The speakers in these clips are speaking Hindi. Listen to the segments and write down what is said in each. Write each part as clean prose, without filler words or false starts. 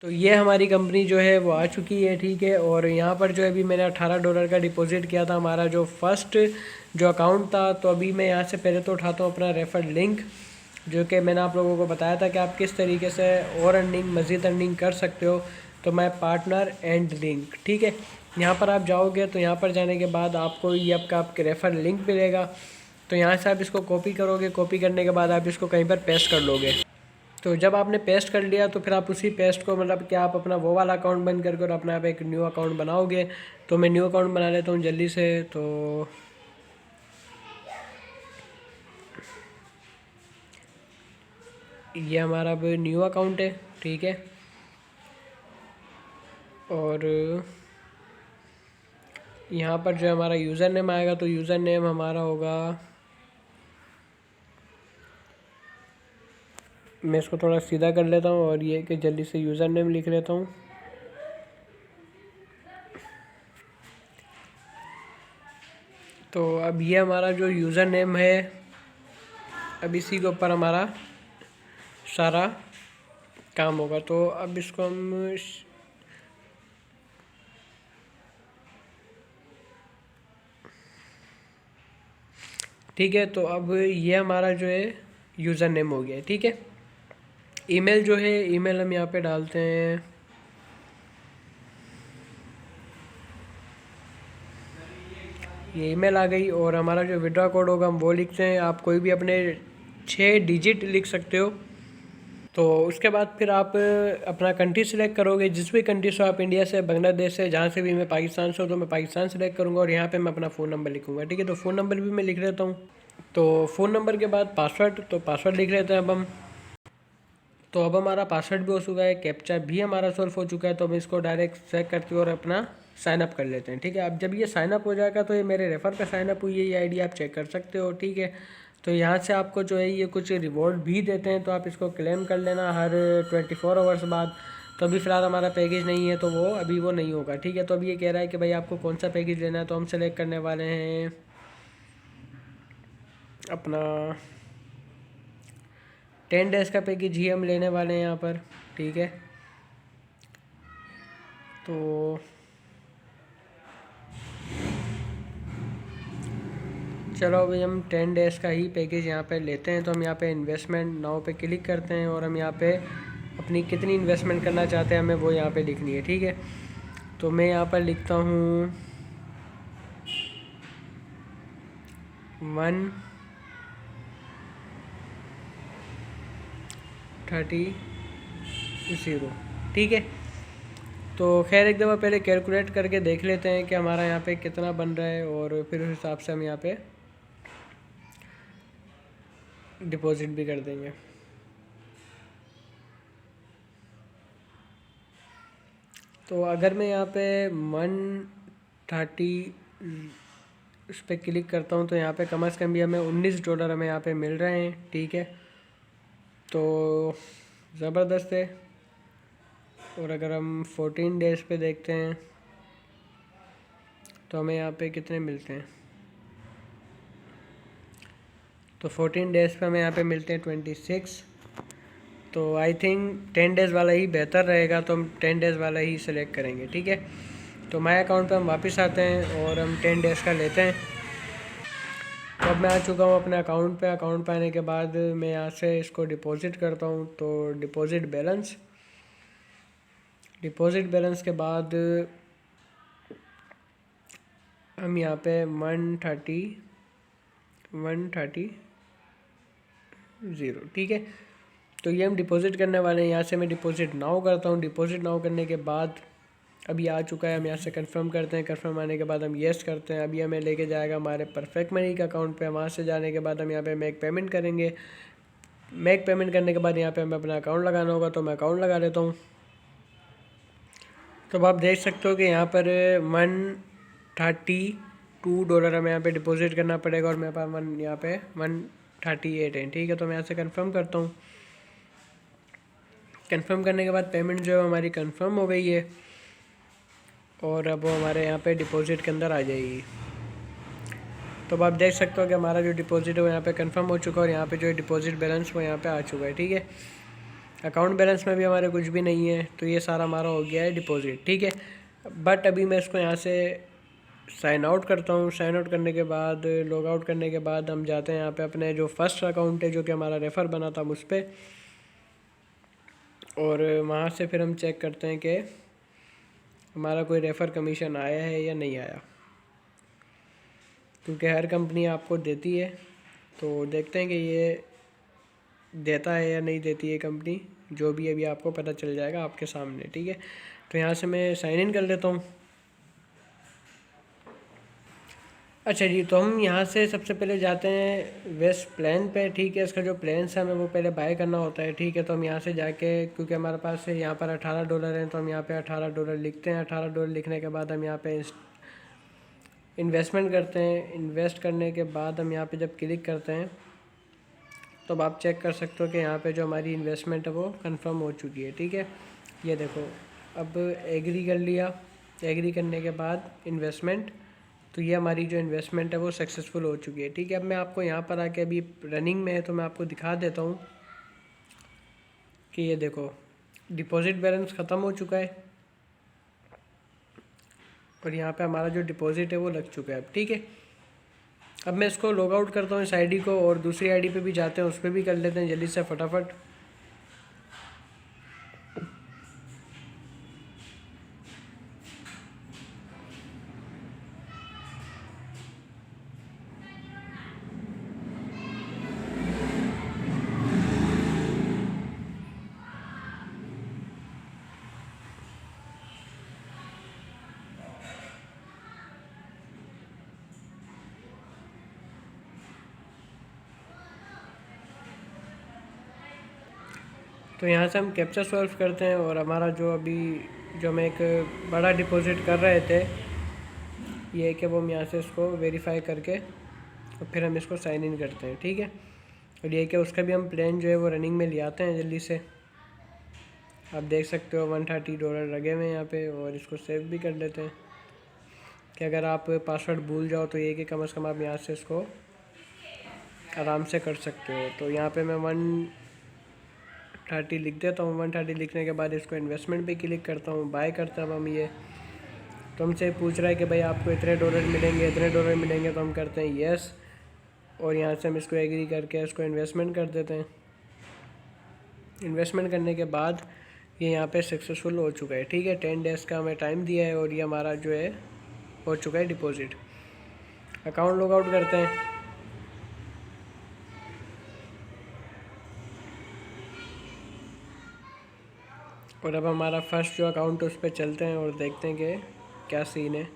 तो ये हमारी कंपनी जो है वो आ चुकी है, ठीक है। और यहाँ पर जो है अभी मैंने $18 का डिपॉज़िट किया था, हमारा जो फर्स्ट जो अकाउंट था। तो अभी मैं यहाँ से पहले तो उठाता हूँ अपना रेफर लिंक, जो कि मैंने आप लोगों को बताया था कि आप किस तरीके से और अर्निंग मज़ीद अर्निंग कर सकते हो। तो मैं पार्टनर एंड लिंक, ठीक है, यहाँ पर आप जाओगे तो यहाँ पर जाने के बाद आपको ये आपके रेफर लिंक मिलेगा। तो यहाँ से आप इसको कॉपी करोगे, कॉपी करने के बाद आप इसको कहीं पर पेस्ट कर लोगे। तो जब आपने पेस्ट कर लिया तो फिर आप उसी पेस्ट को मतलब कि आप अपना वो वाला अकाउंट बंद करके और अपना आप एक न्यू अकाउंट बनाओगे। तो मैं न्यू अकाउंट बना लेता हूँ जल्दी से। तो ये हमारा अब न्यू अकाउंट है, ठीक है। और यहाँ पर जो हमारा यूज़र नेम आएगा, तो यूज़र नेम हमारा होगा, मैं इसको थोड़ा सीधा कर लेता हूँ और ये कि जल्दी से यूज़र नेम लिख लेता हूँ। तो अब ये हमारा जो यूज़र नेम है, अब इसी के ऊपर हमारा सारा काम होगा। तो अब इसको हम ठीक है। तो अब ये हमारा जो है यूज़र नेम हो गया, ठीक है। ईमेल जो है, ईमेल हम यहाँ पे डालते हैं, ये ईमेल आ गई। और हमारा जो विड्रॉ कोड होगा हम वो लिखते हैं। आप कोई भी अपने 6 डिजिट लिख सकते हो। तो उसके बाद फिर आप अपना कंट्री सेलेक्ट करोगे, जिस भी कंट्री से आप, इंडिया से, बांग्लादेश से, जहाँ से भी। मैं पाकिस्तान से हूँ तो मैं पाकिस्तान सेलेक्ट करूँगा और यहाँ पे मैं अपना फ़ोन नंबर लिखूँगा, ठीक है। तो फ़ोन नंबर भी मैं लिख लेता हूँ। तो फ़ोन नंबर के बाद पासवर्ड, तो पासवर्ड लिख लेते हैं अब हम। तो अब हमारा पासवर्ड भी हो चुका है, कैप्चा भी हमारा सॉल्व हो चुका है। तो हम इसको डायरेक्ट चेक करके और अपना साइन अप कर लेते हैं, ठीक है। अब जब ये साइन अप हो जाएगा तो ये मेरे रेफ़र पे साइन अप हुई है, ये आईडी आप चेक कर सकते हो, ठीक है। तो यहाँ से आपको जो है ये कुछ रिवॉर्ड भी देते हैं, तो आप इसको क्लेम कर लेना हर 24 आवर्स बाद। तो अभी फ़िलहाल हमारा पैकेज नहीं है तो वो अभी वो नहीं होगा, ठीक है। तो अभी ये कह रहा है कि भाई आपको कौन सा पैकेज लेना है, तो हम सेलेक्ट करने वाले हैं अपना 10 डेज़ का पैकेज ही हम लेने वाले हैं यहाँ पर, ठीक है। तो चलो अभी हम 10 डेज़ का ही पैकेज यहाँ पे लेते हैं। तो हम यहाँ पे इन्वेस्टमेंट नाउ पे क्लिक करते हैं और हम यहाँ पे अपनी कितनी इन्वेस्टमेंट करना चाहते हैं हमें वो यहाँ पे लिखनी है, ठीक है। तो मैं यहाँ पर लिखता हूँ 130, ठीक है। तो खैर एक दफ़ा पहले कैलकुलेट करके देख लेते हैं कि हमारा यहाँ पे कितना बन रहा है, और फिर उस हिसाब से हम यहाँ पे डिपॉज़िट भी कर देंगे। तो अगर मैं यहाँ पे 130 उस पर क्लिक करता हूँ तो यहाँ पे कम से कम भी हमें $19 हमें यहाँ पे मिल रहे हैं, ठीक है। तो ज़बरदस्त है। और अगर हम 14 डेज़ पे देखते हैं तो हमें यहाँ पे कितने मिलते हैं, तो 14 डेज़ पे हमें यहाँ पे मिलते हैं 26। तो आई थिंक 10 डेज़ वाला ही बेहतर रहेगा, तो हम 10 डेज़ वाला ही सिलेक्ट करेंगे, ठीक है। तो माय अकाउंट पे हम वापस आते हैं और हम 10 डेज़ का लेते हैं। तो अब मैं आ चुका हूँ अपने अकाउंट पे। अकाउंट पे आने के बाद मैं यहाँ से इसको डिपॉज़िट करता हूँ। तो डिपॉज़िट बैलेंस के बाद हम यहाँ पे 130, ठीक है। तो ये हम डिपॉज़िट करने वाले हैं। यहाँ से मैं डिपॉज़िट नाउ करता हूँ। डिपॉज़िट नाउ करने के बाद अभी आ चुका है, हम यहाँ से कंफर्म करते हैं। कंफर्म आने के बाद हम येस करते हैं। अभी हमें लेके जाएगा हमारे परफेक्ट मनी के अकाउंट पे। वहाँ से जाने के बाद हम यहाँ पे मेक पेमेंट करेंगे। मेक पेमेंट करने के बाद यहाँ पे हमें अपना अकाउंट लगाना होगा, तो मैं अकाउंट लगा लेता हूँ। तो अब आप देख सकते हो कि यहाँ पर $132 हमें यहाँ पे डिपॉज़िट करना पड़ेगा, और मेरे पास यहाँ पे 138 है, ठीक है। तो मैं यहाँ से कंफर्म करता हूँ। कंफर्म करने के बाद पेमेंट जो है हमारी कंफर्म हो गई है, और अब वो हमारे यहाँ पे डिपॉज़िट के अंदर आ जाएगी। तो अब आप देख सकते हो कि हमारा जो डिपॉज़िट है वो यहाँ पे कंफर्म हो चुका है, और यहाँ पे जो डिपॉज़िट बैलेंस वो यहाँ पे आ चुका है, ठीक है। अकाउंट बैलेंस में भी हमारे कुछ भी नहीं है, तो ये सारा हमारा हो गया है डिपॉजिट, ठीक है। बट अभी मैं इसको यहाँ से साइन आउट करता हूँ। साइन आउट करने के बाद, लॉग आउट करने के बाद हम जाते हैं यहाँ पे अपने जो फर्स्ट अकाउंट है जो कि हमारा रेफ़र बना था उस पर, और वहाँ से फिर हम चेक करते हैं कि हमारा कोई रेफ़र कमीशन आया है या नहीं आया, क्योंकि हर कंपनी आपको देती है। तो देखते हैं कि ये देता है या नहीं देती है कंपनी, जो भी अभी आपको पता चल जाएगा आपके सामने, ठीक है। तो यहाँ से मैं साइन इन कर लेता हूँ। अच्छा जी, तो हम यहाँ से सबसे पहले जाते हैं वेस्ट प्लान पे, ठीक है। इसका जो प्लान है हमें वो पहले बाय करना होता है, ठीक है। तो हम यहाँ से जाके, क्योंकि हमारे पास है यहाँ पर $18 हैं, तो हम यहाँ पे $18 लिखते हैं। $18 लिखने के बाद हम यहाँ पे इन्वेस्टमेंट करते हैं। इन्वेस्ट करने के बाद हम यहाँ पे जब क्लिक करते हैं तो अब आप चेक कर सकते हो कि यहाँ पे जो हमारी इन्वेस्टमेंट है वो कंफर्म हो चुकी है, ठीक है। ये देखो, अब एग्री कर लिया। एग्री करने के बाद इन्वेस्टमेंट, तो ये हमारी जो इन्वेस्टमेंट है वो सक्सेसफुल हो चुकी है, ठीक है। अब मैं आपको यहाँ पर आके, अभी रनिंग में है तो मैं आपको दिखा देता हूँ कि ये देखो डिपॉजिट बैलेंस ख़त्म हो चुका है, और यहाँ पे हमारा जो डिपॉजिट है वो लग चुका है अब, ठीक है। अब मैं इसको लॉग आउट करता हूँ इस आईडी को, और दूसरी आईडी पे भी जाते हैं, उस पर भी कर लेते हैं जल्दी से फटाफट। तो यहाँ से हम कैप्चा सॉल्व करते हैं, और हमारा जो अभी जो हम एक बड़ा डिपॉजिट कर रहे थे, ये है कि वो हम यहाँ से इसको वेरीफाई करके और फिर हम इसको साइन इन करते हैं, ठीक है। और ये कि उसका भी हम प्लान जो है वो रनिंग में ले आते हैं जल्दी से। आप देख सकते हो $130 लगे हुए हैं यहाँ पे, और इसको सेव भी कर लेते हैं कि अगर आप पासवर्ड भूल जाओ तो ये कि कम से कम आप यहाँ से इसको आराम से कर सकते हो। तो यहाँ पे मैं 130 लिख देता हूँ। 130 लिखने के बाद इसको इन्वेस्टमेंट पे क्लिक करता हूँ, बाय करता हूँ हम ये। तो हमसे पूछ रहा है कि भाई आपको इतने डॉलर मिलेंगे, इतने डॉलर मिलेंगे, तो हम करते हैं येस, और यहाँ से हम इसको एग्री करके इसको इन्वेस्टमेंट कर देते हैं। इन्वेस्टमेंट करने के बाद ये यहाँ पे सक्सेसफुल हो चुका है, ठीक है। 10 डेज़ का हमें टाइम दिया है, और ये हमारा जो है हो चुका है डिपॉजिट। अकाउंट लॉग आउट करते हैं। और अब हमारा फर्स्ट जो अकाउंट है उस पर चलते हैं और देखते हैं कि क्या सीन है।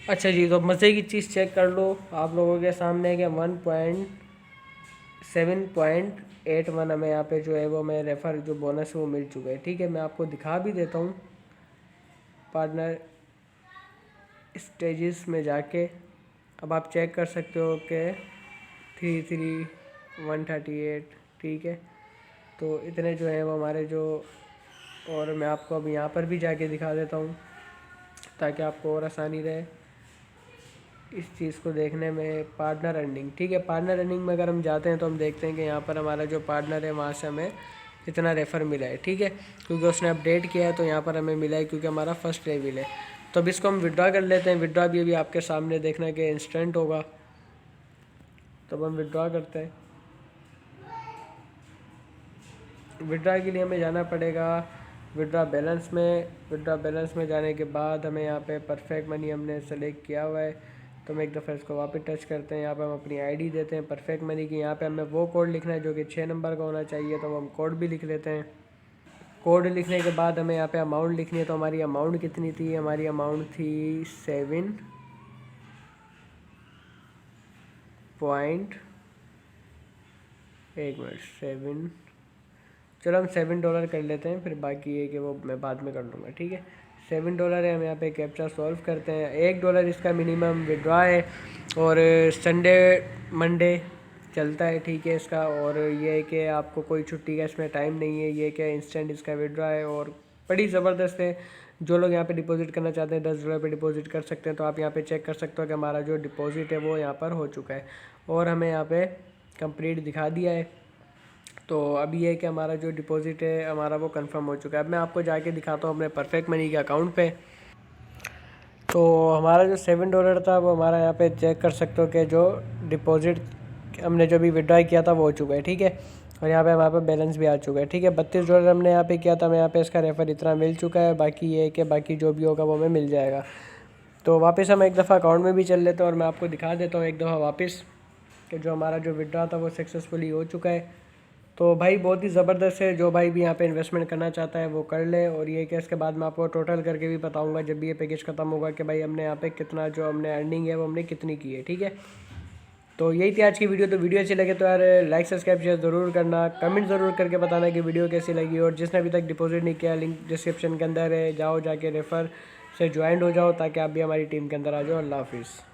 अच्छा जी, तो मज़े की चीज़ चेक कर लो आप लोगों के सामने कि 1.7.81 हमें यहाँ पे जो है वो हमें रेफ़र जो बोनस है वो मिल चुका है, ठीक है। मैं आपको दिखा भी देता हूँ पार्टनर स्टेजेस में जाके। अब आप चेक कर सकते हो कि 138, ठीक है। तो इतने जो है वो हमारे जो, और मैं आपको अब यहाँ पर भी जाके दिखा देता हूँ ताकि आपको और आसानी रहे इस चीज़ को देखने में। पार्टनर अर्निंग, ठीक है। पार्टनर अर्निंग में अगर हम जाते हैं तो हम देखते हैं कि यहाँ पर हमारा जो पार्टनर है वहाँ से हमें इतना रेफ़र मिला है, ठीक है, क्योंकि उसने अपडेट किया है तो यहाँ पर हमें मिला है, क्योंकि हमारा फर्स्ट लेवल है। तो अब इसको हम विड्रॉ कर लेते हैं। विड्रॉ भी अभी आपके सामने देखना कि इंस्टेंट होगा, तो अब हम विड्रॉ करते हैं। विड्रॉ के लिए हमें जाना पड़ेगा विड्रॉ बैलेंस में। विड्रॉ बैलेंस में जाने के बाद हमें यहाँ पे परफेक्ट मनी हमने सेलेक्ट किया हुआ है, तो हम एक दफ़ा इसको वापस टच करते हैं। यहाँ पे हम अपनी आईडी देते हैं परफेक्ट मनी की। यहाँ पे हमें वो कोड लिखना है जो कि 6 नंबर का होना चाहिए, तो हम कोड भी लिख लेते हैं। कोड लिखने के बाद हमें यहाँ पे अमाउंट लिखनी है। तो हमारी अमाउंट कितनी थी? हमारी अमाउंट थी 7 पॉइंट, एक मिनट, 7, चलो हम $7 कर लेते हैं, फिर बाकी ये कि वो मैं बाद में कर लूँगा, ठीक है। $7 है। हम यहाँ पे कैप्चा सॉल्व करते हैं। $1 इसका मिनिमम विड्रॉ है, और संडे मंडे चलता है, ठीक है इसका। और ये है कि आपको कोई छुट्टी का इसमें टाइम नहीं है, ये कि इंस्टेंट इसका विड्रॉ है, और बड़ी ज़बरदस्त है। जो लोग यहाँ पे डिपॉजिट करना चाहते हैं $10 पे डिपॉजिट कर सकते हैं। तो आप यहाँ पे चेक कर सकते हो कि हमारा जो डिपॉजिट है वो यहाँ पर हो चुका है और हमें यहाँ पे कंप्लीट दिखा दिया है। तो अभी ये है कि हमारा जो डिपॉजिट है हमारा वो कंफर्म हो चुका है। अब मैं आपको जाके दिखाता हूँ अपने परफेक्ट मनी के अकाउंट पे। तो हमारा जो $7 था वो हमारा यहाँ पे चेक कर सकते हो कि जो डिपॉजिट हमने जो भी विड्रॉ किया था वो हो चुका है, ठीक है। और यहाँ पे हमारे पे बैलेंस भी आ चुका है, ठीक है। $32 हमने यहाँ पे किया था, हमें यहाँ पे इसका रेफर इतना मिल चुका है। बाकी ये है कि बाकी जो भी होगा वो हमें मिल जाएगा। तो वापस हम एक दफ़ा अकाउंट में भी चल लेते हैं और मैं आपको दिखा देता हूँ एक दफ़ा वापस कि जो हमारा जो विड्रॉ था वो सक्सेसफुली हो चुका है। तो भाई बहुत ही ज़बरदस्त है, जो भाई भी यहाँ पे इन्वेस्टमेंट करना चाहता है वो कर ले। और ये कि इसके बाद मैं आपको टोटल करके भी बताऊँगा जब भी ये पैकेज ख़त्म होगा कि भाई हमने यहाँ पे कितना जो हमने अर्निंग है वो हमने कितनी की है, ठीक है। तो यही थी आज की वीडियो। तो वीडियो अच्छी लगे तो यार लाइक सब्सक्राइब शेयर ज़रूर करना, कमेंट ज़रूर करके बताना कि वीडियो कैसी लगी। और जिसने अभी तक डिपॉजिट नहीं किया, लिंक डिस्क्रिप्शन के अंदर है, जाओ जाके रेफ़र से ज्वाइन हो जाओ ताकि आप भी हमारी टीम के अंदर आ जाओ। अल्लाह हाफिज़।